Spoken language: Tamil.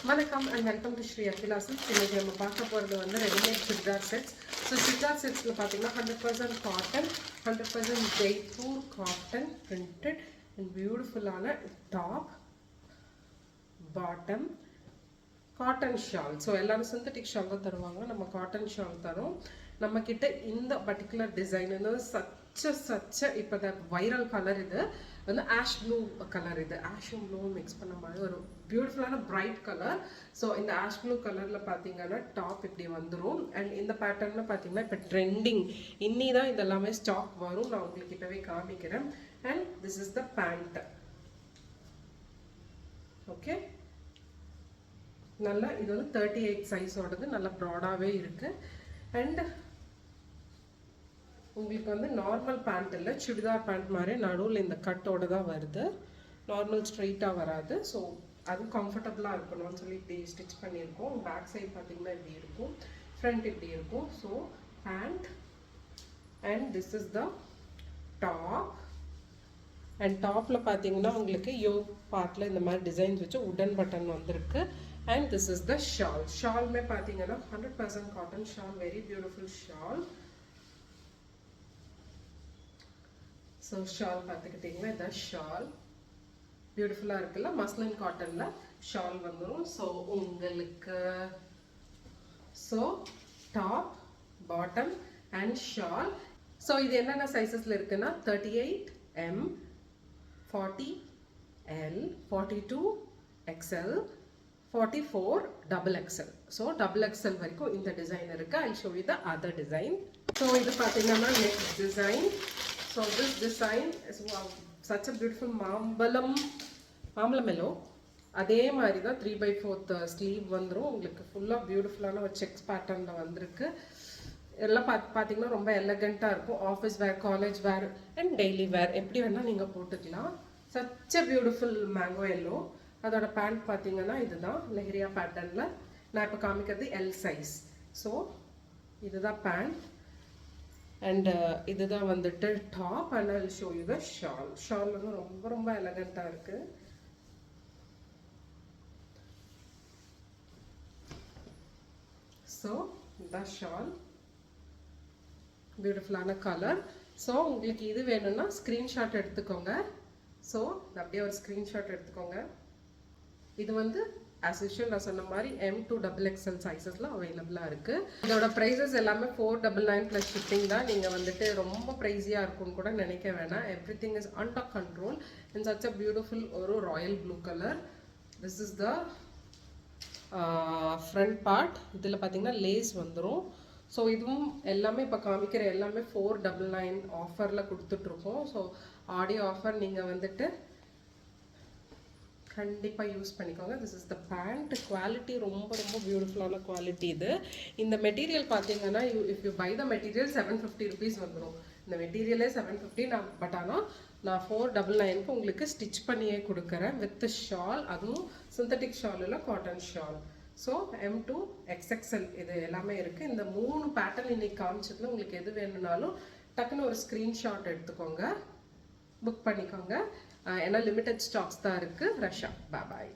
வணக்கம் and welcome to Sri Akila silks. இன்னைக்கு நம்ம பார்க்க போகிறது வந்து readymade churidar sets. So churidar செட்ஸில் பார்த்தீங்கன்னா 100% cotton, 100% Jaipur cotton printed and பியூட்டிஃபுல்லான top, bottom, cotton shawl. So எல்லாரும் சிந்தட்டிக் ஷால் தான் தருவாங்க, நம்ம காட்டன் ஷால் தரோம். நம்மக்கிட்ட இந்த பர்டிகுலர் டிசைன் வந்து சச்ச இப்போ த வைரல் கலர். இது வந்து ஆஷ் ப்ளூ கலர். இது ஆஷும் ப்ளூவும் மிக்ஸ் பண்ண மாதிரி ஒரு பியூட்டிஃபுல்லான பிரைட் கலர். ஸோ இந்த ஆஷ் ப்ளூ கலரில் பார்த்தீங்கன்னா டாப் இப்படி வந்துடும். அண்ட் இந்த பேட்டர்னில் பார்த்தீங்கன்னா இப்போ ட்ரெண்டிங் இன்னி தான் இதெல்லாமே ஸ்டாக் வரும். நான் உங்களுக்கு இப்போவே காமிக்கிறேன். And this is the pant. Okay, நல்லா இது வந்து 38 சைஸோடது, நல்லா ப்ராடாகவே இருக்குது. அண்ட் உங்களுக்கு வந்து நார்மல் பேண்ட் இல்லை, சுடிதார் பேண்ட் மாதிரி நடுவில் இந்த கட்டோடு தான் வருது, நார்மல் ஸ்ட்ரெயிட்டாக வராது. ஸோ அது கம்ஃபர்டபுளாக இருக்கணும்னு சொல்லி இப்படி ஸ்டிச் பண்ணியிருக்கோம். பேக் சைட் பார்த்தீங்கன்னா இப்படி இருக்கும், ஃப்ரண்ட் இப்படி இருக்கும். So pant and this is the top. And டாப்பில் பார்த்தீங்கன்னா உங்களுக்கு யோக் பார்ட்டில் இந்த மாதிரி டிசைன்ஸ் வச்சு உடன் பட்டன் வந்திருக்கு. And this is the shawl. ஷாலுமே பார்த்தீங்கன்னா 100% cotton shawl, very beautiful shawl. So shawl பார்த்துக்கிட்டிங்கன்னா இதான் ஷால், பியூட்டிஃபுல்லாக இருக்குல்ல, மஸ்லின் காட்டனில் ஷால் வந்துடும். ஸோ உங்களுக்கு so top, bottom and shawl. So இது என்னென்ன சைஸஸில் இருக்குன்னா 38M, 40L, 42 XL, 44 XXL. So XXL வரைக்கும் இந்த டிசைன் இருக்குது. I'll show you the other design. So இது பார்த்தீங்கன்னா next design. So this design is wow, such a beautiful மாம்பழம் எல்லோ. அதே மாதிரி தான் 3/4 ஸ்லீவ் வந்துடும். உங்களுக்கு ஃபுல்லாக பியூட்டிஃபுல்லான ஒரு செக்ஸ் பேட்டர்னில் வந்திருக்கு. எல்லாம் பார்த்தீங்கன்னா ரொம்ப எலகண்ட்டாக இருக்கும். Office wear, college wear and daily wear எப்படி வேணால் நீங்கள் போட்டுக்கலாம். Such a beautiful mango yellow. அதோட பேண்ட் பார்த்தீங்கன்னா இதுதான் லெஹரியா பேட்டர்னில். நான் இப்போ காமிக்கிறது எல் சைஸ். ஸோ இதுதான் பேண்ட் அண்ட் இதுதான் வந்துட்டு top. And I'll show you the shawl. Shawl வந்து ரொம்ப ரொம்ப எலகண்ட்டாக இருக்குது. ஸோ இந்த ஷால் பியூட்டிஃபுல்லான கலர். ஸோ உங்களுக்கு இது வேணும்னா ஸ்க்ரீன்ஷாட் எடுத்துக்கோங்க. ஸோ அப்படியே ஒரு ஸ்க்ரீன்ஷாட் எடுத்துக்கோங்க. இது வந்து ஆஸ் யூஷுவல் நான் சொன்ன மாதிரி M to XXL சைஸஸில் அவைலபிளாக இருக்குது. இதோட ப்ரைஸஸ் எல்லாமே 499 ப்ளஸ் ஷிப்பிங் தான். நீங்கள் வந்துட்டு ரொம்ப ப்ரைஸியாக இருக்கும்னு கூட நினைக்க வேணாம். Everything is under control. In such a beautiful ஒரு royal blue colour. This is the front part. இதில் பார்த்தீங்கன்னா லேஸ் வந்துடும். ஸோ இதுவும் எல்லாமே இப்போ காமிக்கிற எல்லாமே 499 ஆஃபரில் கொடுத்துட்ருக்கோம். ஸோ ஆடியோ ஆஃபர் நீங்கள் வந்துட்டு கண்டிப்பாக யூஸ் பண்ணிக்கோங்க. This is the pant. Quality ரொம்ப ரொம்ப பியூட்டிஃபுல்லான குவாலிட்டி இது. இந்த மெட்டீரியல் பார்த்தீங்கன்னா if you buy the material 750 rupees வந்துடும். இந்த மெட்டீரியலே 750. பட் ஆனால் நான் 499க்கு உங்களுக்கு ஸ்டிச் பண்ணியே கொடுக்குறேன் வித் ஷால். அதுவும் சிந்தட்டிக் ஷால் இல்லை, cotton shawl. So M to XXL இது எல்லாமே இருக்குது. இந்த 3 பேட்டர்ன் இன்னைக்கு காமிச்சதுல உங்களுக்கு எது வேணும்னாலும் டக்குன்னு ஒரு ஸ்க்ரீன்ஷாட் எடுத்துக்கோங்க, புக் பண்ணிக்கோங்க. ஏன்னா லிமிட்டட் ஸ்டாக்ஸ் தான் இருக்குது. ரஷ்யா. பாய்.